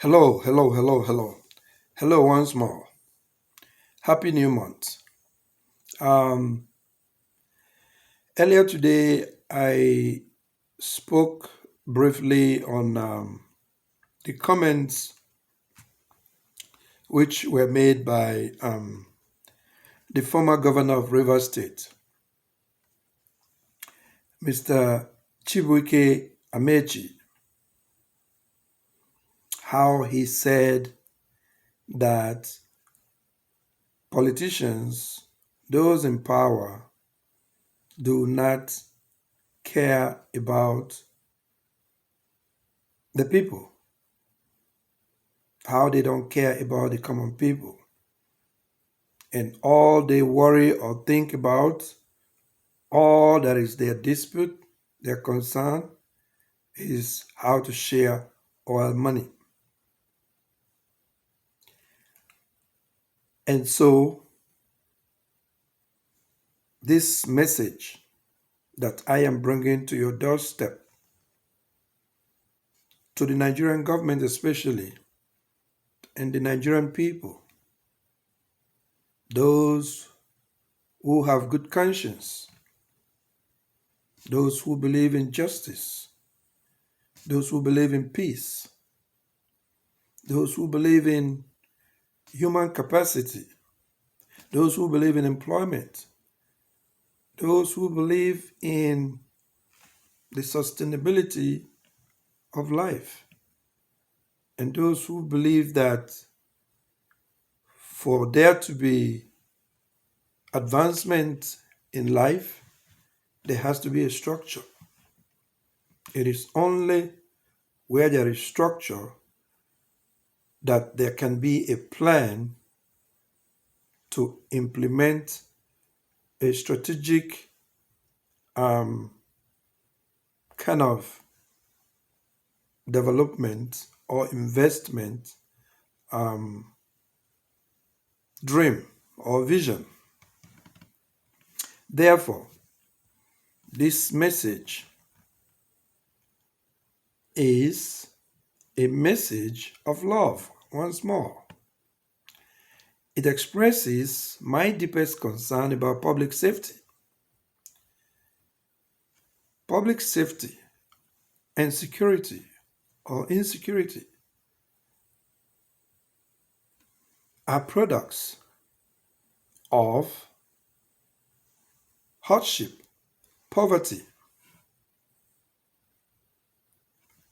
Hello, hello, hello, hello. Hello once more. Happy new month. Um, Earlier today, I spoke briefly on the comments which were made by the former governor of Rivers State, Mr. Chibuike Amechi, how he said that politicians, those in power, do not care about the people, how they don't care about the common people. And all they worry or think about, all that is their dispute, their concern, is how to share oil money. And so, this message that I am bringing to your doorstep, to the Nigerian government especially, and the Nigerian people, those who have good conscience, those who believe in justice, those who believe in peace, those who believe in human capacity, those who believe in employment, those who believe in the sustainability of life, and those who believe that for there to be advancement in life, there has to be a structure. It is only where there is structure that there can be a plan to implement a strategic um, kind of development or investment um, dream or vision. Therefore, this message is a message of love once more. It expresses my deepest concern about public safety. Public safety and security or insecurity are products of hardship, poverty.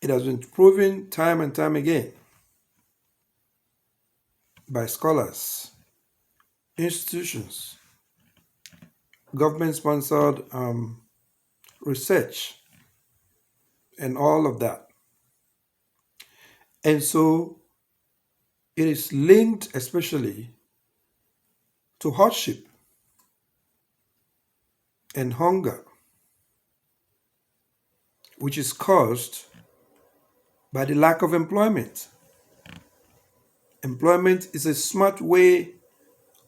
It has been proven time and time again by scholars, institutions, government sponsored research, and all of that. And so it is linked especially to hardship and hunger, which is caused by the lack of employment. Employment is a smart way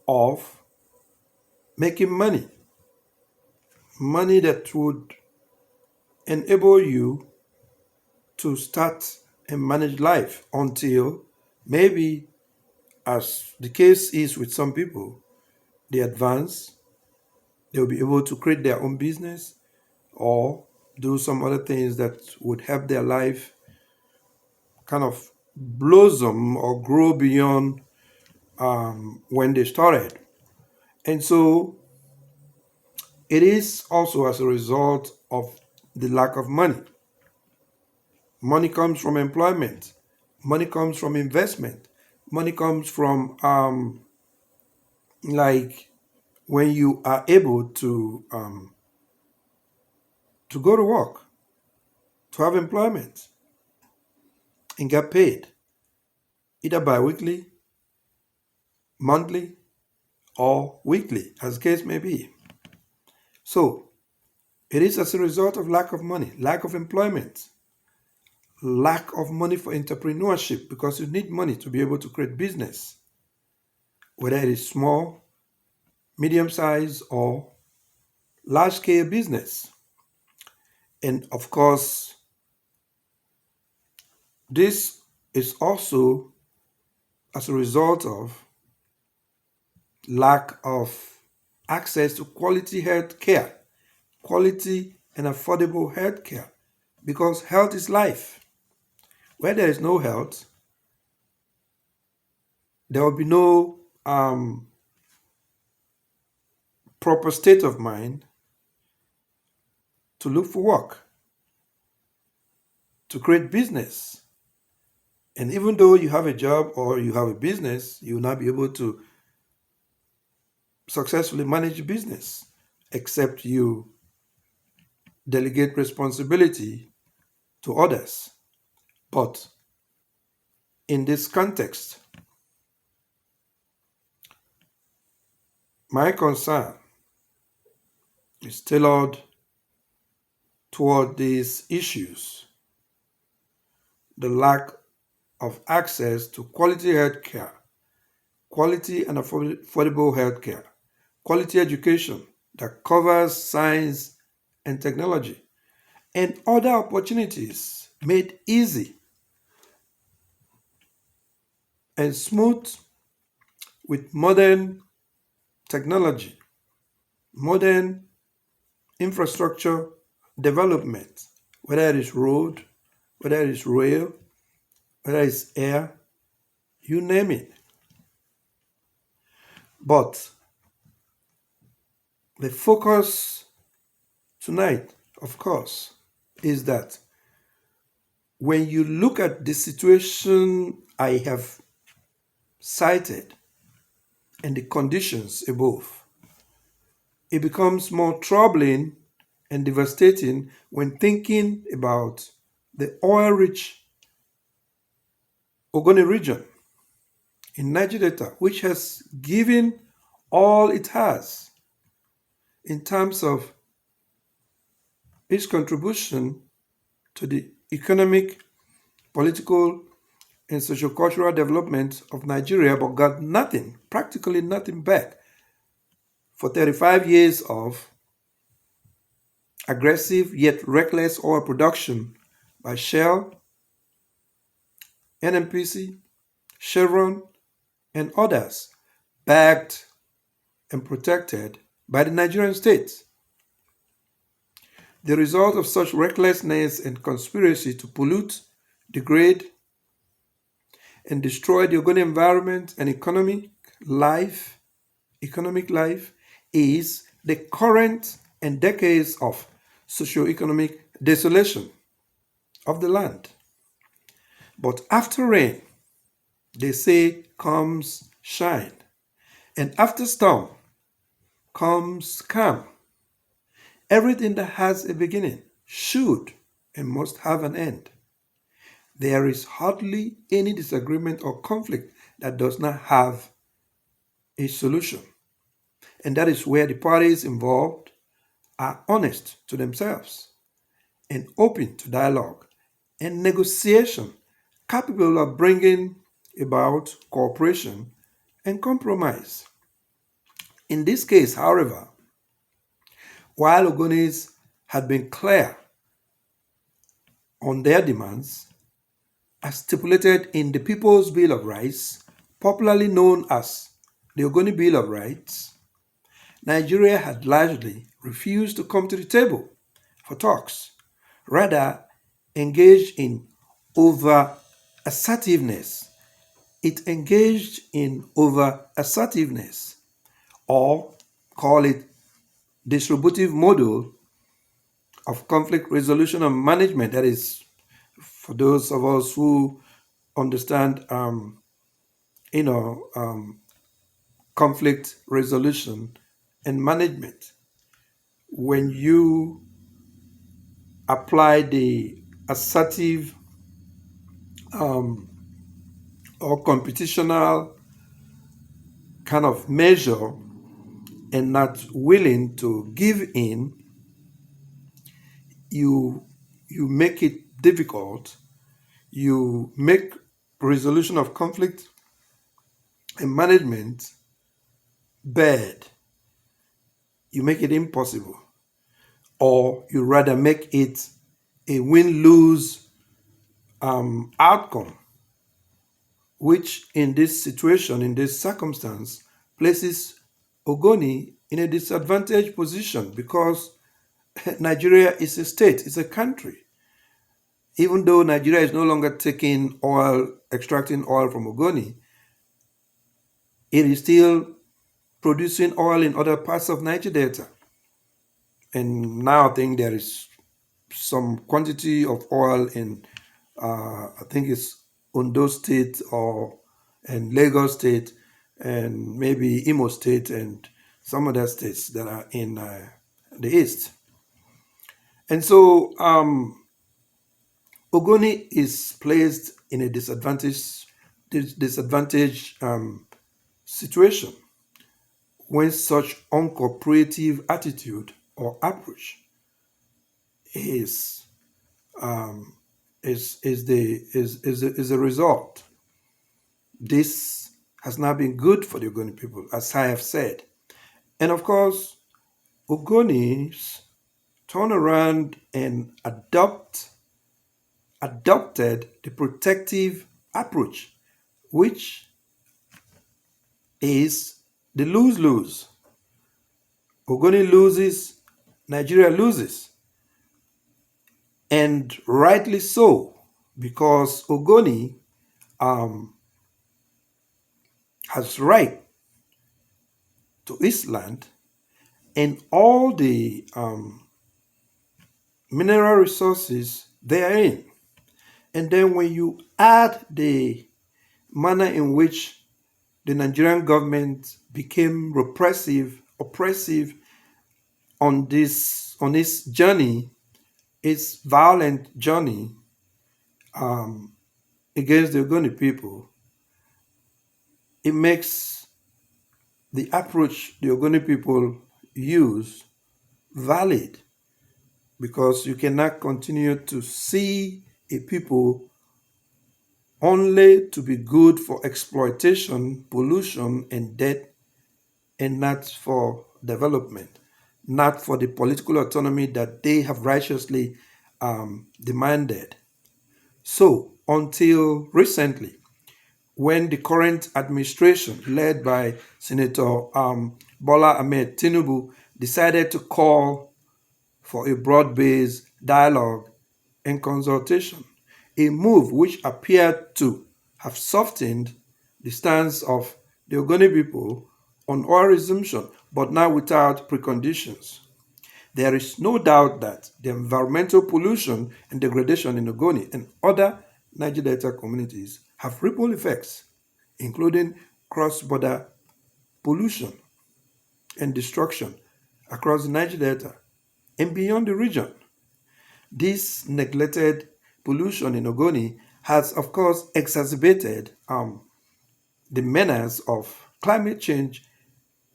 of making money, money that would enable you to start and manage life until maybe, as the case is with some people, they advance, they'll be able to create their own business or do some other things that would help their life kind of blossom or grow beyond when they started. And so it is also as a result of the lack of money. Money comes from employment, money comes from investment, money comes from like when you are able to go to work, to have employment, and get paid either bi-weekly, monthly, or weekly, as the case may be. So it is as a result of lack of money, lack of employment, lack of money for entrepreneurship, because you need money to be able to create business, whether it is small, medium size, or large scale business. And of course, this is also as a result of lack of access to quality health care, quality and affordable health care, because health is life. Where there is no health, there will be no proper state of mind to look for work, to create business. And even though you have a job or you have a business, you will not be able to successfully manage a business except you delegate responsibility to others. But in this context, my concern is tailored toward these issues: the lack of access to quality health care, quality and affordable health care, quality education that covers science and technology, and other opportunities made easy and smooth with modern technology, modern infrastructure development, whether it is road, whether it is rail, whether it's air, you name it. But the focus tonight, of course, is that when you look at the situation I have cited and the conditions above, it becomes more troubling and devastating when thinking about the oil rich Ogoni region in Niger Delta, which has given all it has in terms of its contribution to the economic, political, and socio-cultural development of Nigeria, but got nothing, practically nothing back for 35 years of aggressive yet reckless oil production by Shell, NNPC, Chevron, and others, backed and protected by the Nigerian state. The result of such recklessness and conspiracy to pollute, degrade, and destroy the Ogoni environment and economic life is the current and decades of socio-economic desolation of the land. But after rain, they say, comes shine, and after storm comes calm. Everything that has a beginning should and must have an end. There is hardly any disagreement or conflict that does not have a solution. And that is where the parties involved are honest to themselves and open to dialogue and negotiation, capable of bringing about cooperation and compromise. In this case, however, while Ogonis had been clear on their demands, as stipulated in the People's Bill of Rights, popularly known as the Ogoni Bill of Rights, Nigeria had largely refused to come to the table for talks, rather engaged in over assertiveness. It engaged in over assertiveness, or call it distributive model of conflict resolution and management. That is, for those of us who understand, you know, conflict resolution and management. When you apply the assertive or competitional kind of measure and not willing to give in, you make it difficult. You make resolution of conflict and management bad. You make it impossible, or you rather make it a win-lose outcome. which in this situation, in this circumstance, places Ogoni in a disadvantaged position because Nigeria is a state, it's a country. Even though Nigeria is no longer taking oil, extracting oil from Ogoni, it is still producing oil in other parts of Niger Delta. And now I think there is some quantity of oil in, I think it's Ondo State or and Lagos State and maybe Imo State and some other states that are in the east. And so Ogoni is placed in a disadvantaged situation when such uncooperative attitude or approach is is a result. This has not been good for the Ogoni people, as I have said. And of course, Ogonis turn around and adopted the protective approach, which is the lose-lose. Ogoni loses, Nigeria loses. And rightly so, because Ogoni has right to its land and all the mineral resources therein. And then when you add the manner in which the Nigerian government became oppressive on its journey, its violent journey against the Ogoni people, it makes the approach the Ogoni people use valid, because you cannot continue to see a people only to be good for exploitation, pollution, and death, and not for development, not for the political autonomy that they have righteously demanded. So, until recently, when the current administration, led by Senator Bola Ahmed Tinubu, decided to call for a broad-based dialogue and consultation, a move which appeared to have softened the stance of the Ogoni people on oil resumption, but now without preconditions. There is no doubt that the environmental pollution and degradation in Ogoni and other Niger Delta communities have ripple effects, including cross-border pollution and destruction across the Niger Delta and beyond the region. This neglected pollution in Ogoni has, of course, exacerbated the menace of climate change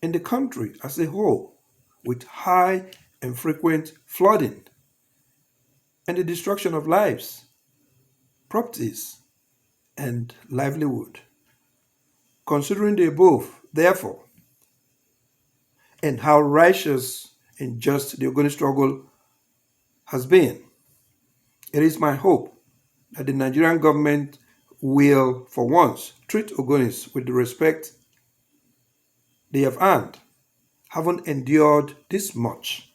in the country as a whole, with high and frequent flooding and the destruction of lives, properties, and livelihood. Considering the above, therefore, and how righteous and just the Ogoni struggle has been, it is my hope that the Nigerian government will, for once, treat Ogonis with the respect they have earned, having endured this much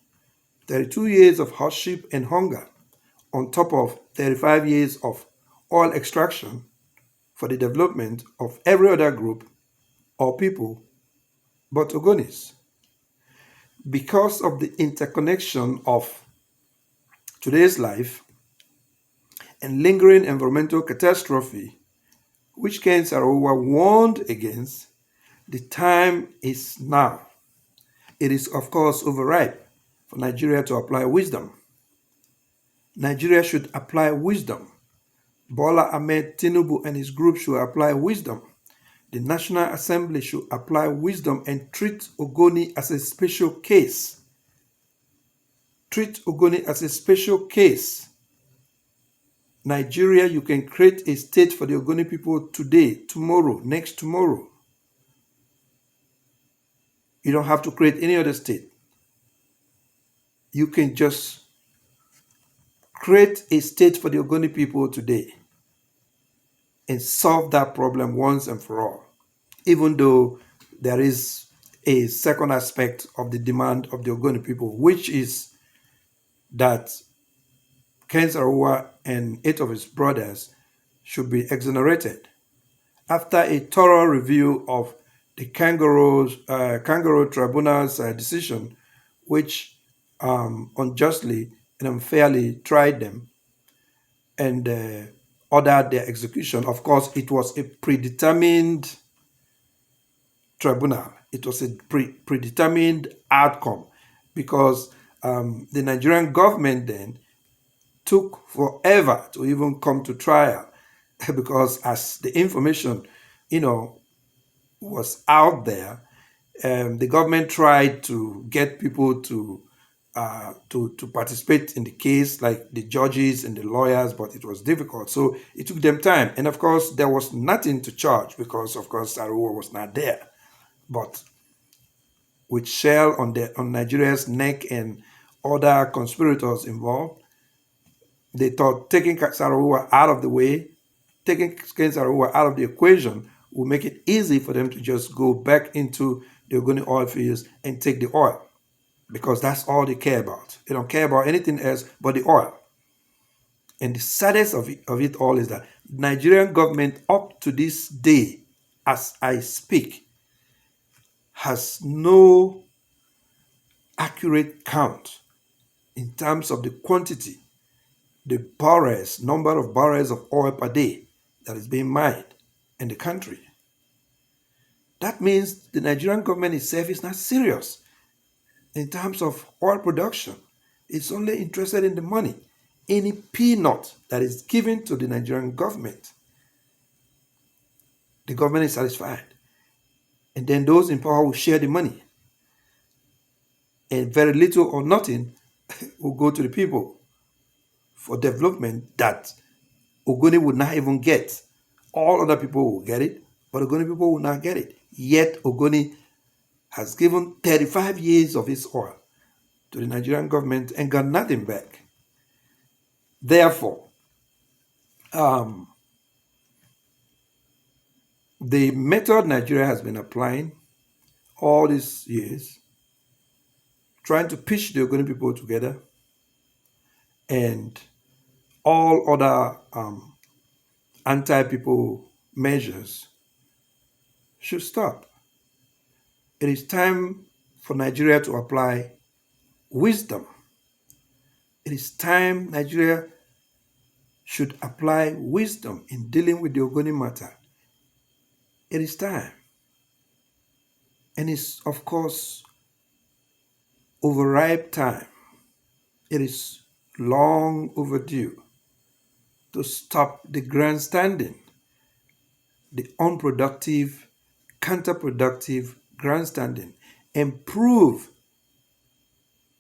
32 years of hardship and hunger, on top of 35 years of oil extraction for the development of every other group or people but Ogonis. Because of the interconnection of today's life and lingering environmental catastrophe, which Ken Saro-Wiwa warned against, the time is now. It is, of course, overripe for Nigeria to apply wisdom. Nigeria should apply wisdom. Bola Ahmed Tinubu and his group should apply wisdom. The National Assembly should apply wisdom and treat Ogoni as a special case. Treat Ogoni as a special case. Nigeria, you can create a state for the Ogoni people today, tomorrow, next tomorrow. You don't have to create any other state. You can just create a state for the Ogoni people today. and solve that problem once and for all, even though there is a second aspect of the demand of the Ogoni people, which is that Ken Saro-Wiwa and 8 of his brothers should be exonerated. After a thorough review of the Kangaroo Tribunal's decision, which unjustly and unfairly tried them and ordered their execution. Of course, it was a predetermined tribunal. It was a predetermined outcome because the Nigerian government then took forever to even come to trial because as the information, was out there, the government tried to get people to participate in the case, like the judges and the lawyers, but it was difficult. So it took them time. And of course, there was nothing to charge because, of course, Saro-Wiwa was not there. But with shell on Nigeria's neck and other conspirators involved, they thought taking Saro-Wiwa out of the way, taking Saro-Wiwa out of the equation will make it easy for them to just go back into the Ogoni oil fields and take the oil, because that's all they care about. They don't care about anything else but the oil. And the saddest of it all is that the Nigerian government, up to this day, as I speak, has no accurate count in terms of the quantity, the barrels, number of barrels of oil per day that is being mined in the country. That means the Nigerian government itself is not serious in terms of oil production. It's only interested in the money. Any peanut that is given to the Nigerian government, the government is satisfied. And then those in power will share the money. And very little or nothing will go to the people for development that Ogoni would not even get. All other people will get it, but Ogoni people will not get it. Yet Ogoni has given 35 years of his oil to the Nigerian government and got nothing back. Therefore, the method Nigeria has been applying all these years, trying to pitch the Ogoni people together and all other anti-people measures, should stop. It is time for Nigeria to apply wisdom. It is time Nigeria should apply wisdom in dealing with the Ogoni matter. It is time. And it's, of course, overripe time. It is long overdue to stop the grandstanding, the unproductive, counterproductive grandstanding, and prove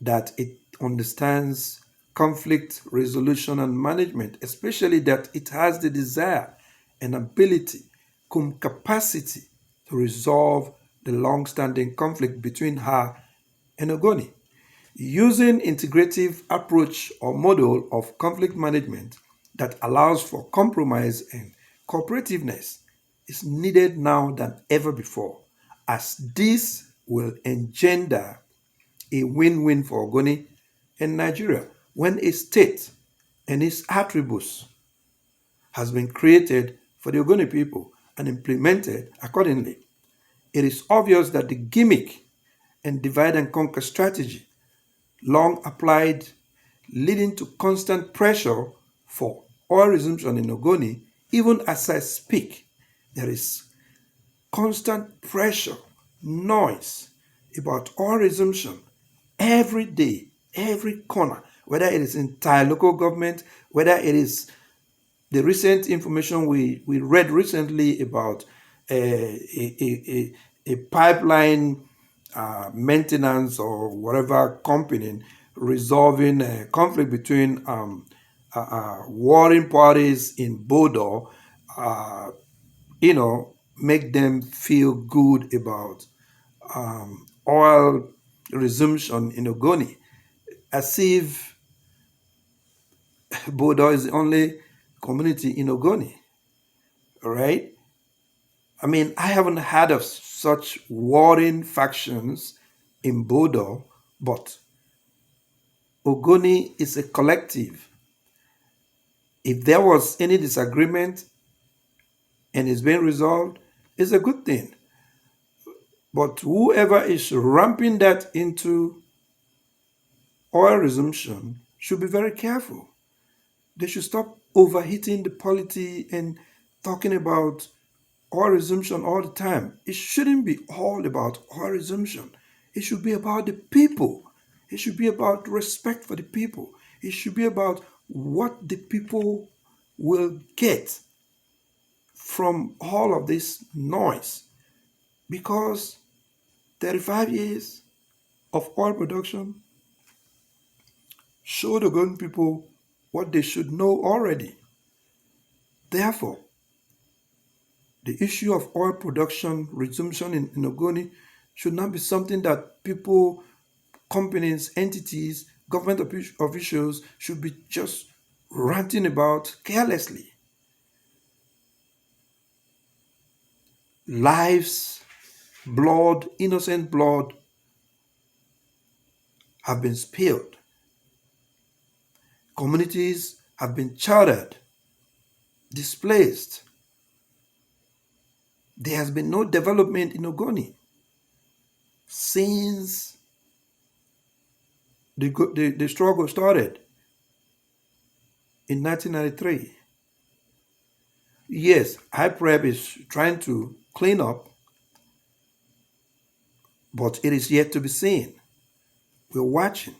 that it understands conflict resolution and management, especially that it has the desire and ability, capacity to resolve the long-standing conflict between her and Ogoni. Using integrative approach or model of conflict management that allows for compromise and cooperativeness is needed now than ever before, as this will engender a win-win for Ogoni and Nigeria when a state and its attributes has been created for the Ogoni people and implemented accordingly. It is obvious that the gimmick and divide and conquer strategy long applied, leading to constant pressure for oil resumption in Ogoni. Even as I speak, there is constant pressure, noise about oil resumption every day, every corner, whether it is entire local government, whether it is the recent information we read recently about a pipeline maintenance or whatever company resolving a conflict between warring parties in Bodo, make them feel good about oil resumption in Ogoni, as if Bodo is the only community in Ogoni, All right. I mean, I haven't heard of such warring factions in Bodo, but Ogoni is a collective. If there was any disagreement and it's being resolved, it's a good thing. But whoever is ramping that into oil resumption should be very careful. They should stop overheating the polity and talking about oil resumption all the time. It shouldn't be all about oil resumption. It should be about the people. It should be about respect for the people. It should be about what the people will get from all of this noise. Because 35 years of oil production show the Ogun people what they should know already. Therefore, the issue of oil production resumption in Ogoni should not be something that people, companies, entities, government officials should be just ranting about carelessly. Lives, blood, innocent blood have been spilled. Communities have been chartered, displaced. There has been no development in Ogoni since the struggle started in 1993. Yes, HyPrep is trying to clean up, but it is yet to be seen. We're watching.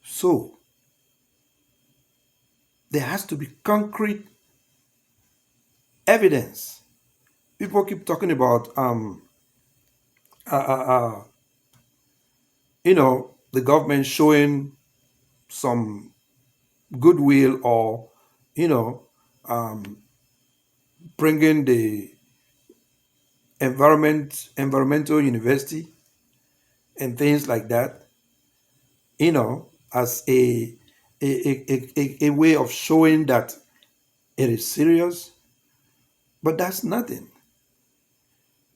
So there has to be concrete evidence. People keep talking about uh, uh, uh, the government showing some goodwill or you know um, bringing the environmental university and things like that, as a way of showing that it is serious. But that's nothing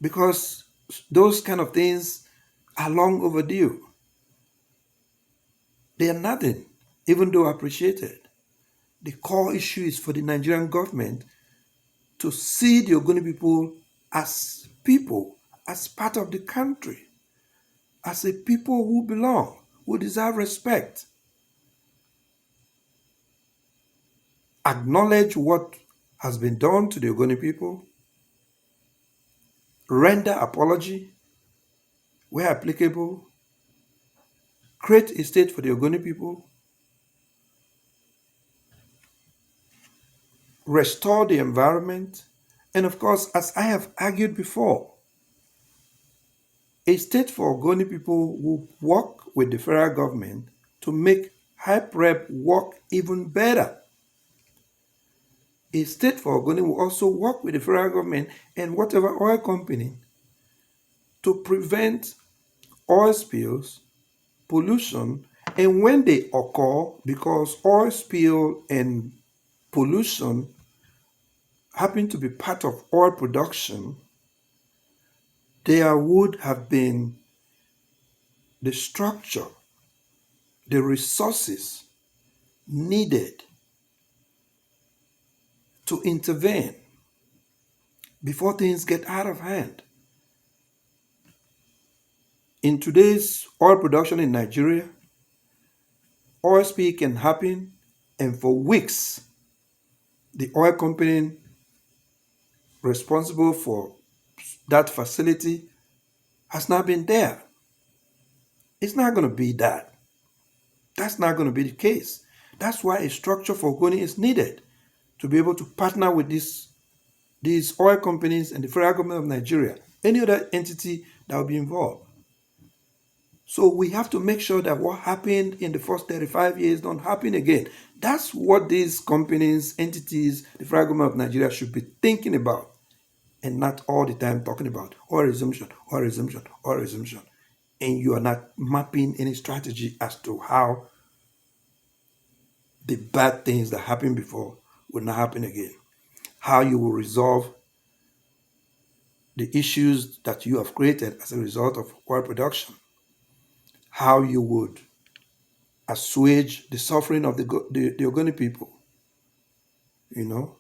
because those kind of things are long overdue. They are nothing, even though appreciated. The core issue is for the Nigerian government to see the Ogoni people, as part of the country, as a people who belong, who deserve respect. Acknowledge what has been done to the Ogoni people, render apology where applicable, create a state for the Ogoni people, restore the environment, and of course, as I have argued before, a state for Ogoni people will work with the federal government to make HyPrep work even better. A state for Ogoni will also work with the federal government and whatever oil company to prevent oil spills, pollution, and when they occur, because oil spill and pollution happen to be part of oil production, there would have been the structure, the resources needed to intervene before things get out of hand. In today's oil production in Nigeria, oil spill can happen, and for weeks, the oil company responsible for that facility has not been there. It's not going to be that. That's not going to be the case. That's why a structure for Ogoni is needed to be able to partner with these oil companies and the federal government of Nigeria, any other entity that will be involved. So we have to make sure that what happened in the first 35 years don't happen again. That's what these companies, entities, the federal government of Nigeria should be thinking about, and not all the time talking about oil resumption, oil resumption, oil resumption. And you are not mapping any strategy as to how the bad things that happened before will not happen again. how you will resolve the issues that you have created as a result of oil production, how you would assuage the suffering of the Ogoni people. You know,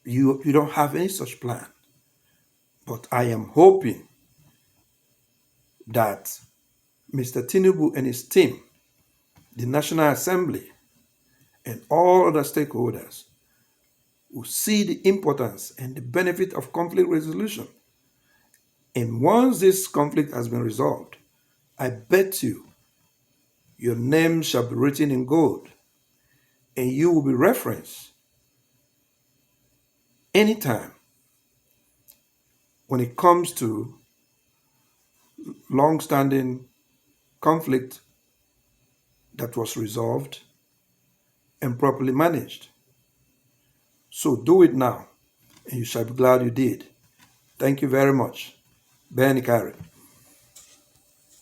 you don't have any such plan. But I am hoping that Mr. Tinubu and his team, the National Assembly, and all other stakeholders will see the importance and the benefit of conflict resolution. And once this conflict has been resolved, I bet you your name shall be written in gold and you will be referenced anytime when it comes to long-standing conflict that was resolved and properly managed. So do it now, and you shall be glad you did. Thank you very much. Ben Ikari.